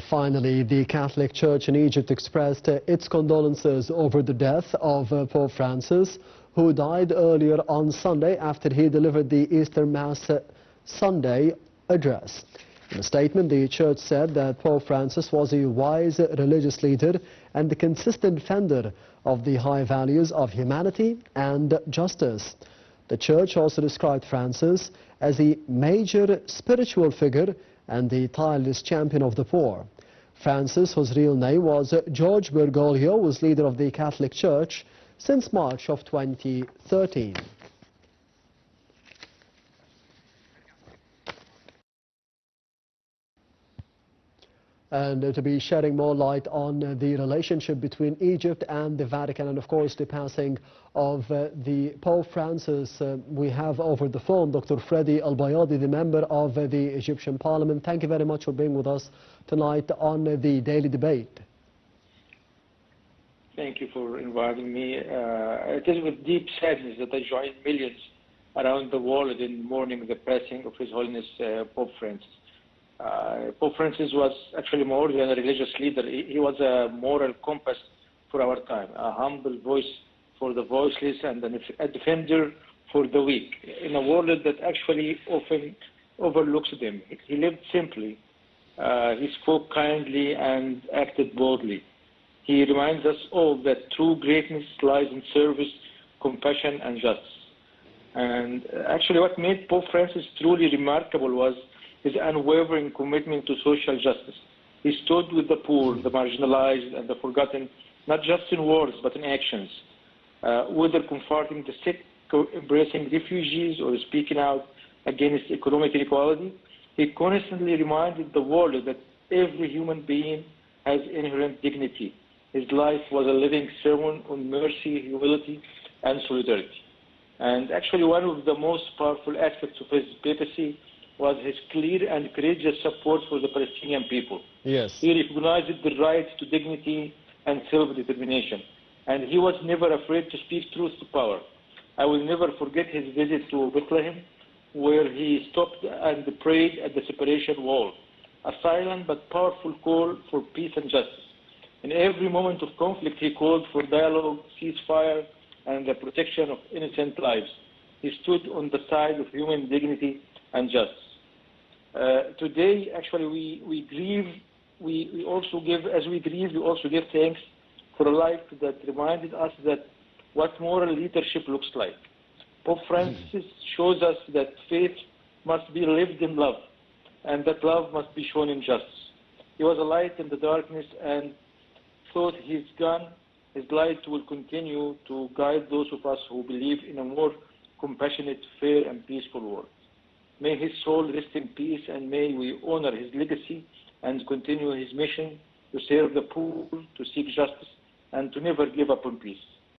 Finally, the Catholic Church in Egypt expressed its condolences over the death of Pope Francis, who died earlier on Sunday after he delivered the Easter Mass Sunday address. In a statement, the Church said that Pope Francis was a wise religious leader and a consistent defender of the high values of humanity and justice. The Church also described Francis as a major spiritual figure and the tireless champion of the poor. Francis, whose real name was George Bergoglio, was leader of the Catholic Church since March of 2013. And to be shedding more light on the relationship between Egypt and the Vatican, and of course the passing of the Pope Francis, we have over the phone Dr. فريدي البياضي, the member of the Egyptian Parliament. Thank you very much for being with us tonight on the daily debate. Thank you for inviting me. It is with deep sadness that I join millions around the world in mourning the passing of His Holiness Pope Francis. Pope Francis was actually more than a religious leader. He was a moral compass for our time, a humble voice for the voiceless and a defender for the weak, in a world that actually often overlooks them. He lived simply, he spoke kindly and acted boldly. He reminds us all that true greatness lies in service, compassion and justice. And actually what made Pope Francis truly remarkable was his unwavering commitment to social justice. He stood with the poor, the marginalized, and the forgotten, not just in words, but in actions. Whether comforting the sick, embracing refugees, or speaking out against economic inequality, he constantly reminded the world that every human being has inherent dignity. His life was a living sermon on mercy, humility, and solidarity. And actually one of the most powerful aspects of his papacy was his clear and courageous support for the Palestinian people. Yes. He recognized the right to dignity and self-determination, and he was never afraid to speak truth to power. I will never forget his visit to Bethlehem, where he stopped and prayed at the separation wall, a silent but powerful call for peace and justice. In every moment of conflict, he called for dialogue, ceasefire, and the protection of innocent lives. He stood on the side of human dignity and justice. Today, actually, we grieve. We also give, as we grieve, we also give thanks for a life that reminded us that what moral leadership looks like. Pope Francis shows us that faith must be lived in love, and that love must be shown in justice. He was a light in the darkness, and thought he's gone, his light will continue to guide those of us who believe in a more compassionate, fair, and peaceful world. May his soul rest in peace, and may we honor his legacy and continue his mission to serve the poor, to seek justice, and to never give up on peace.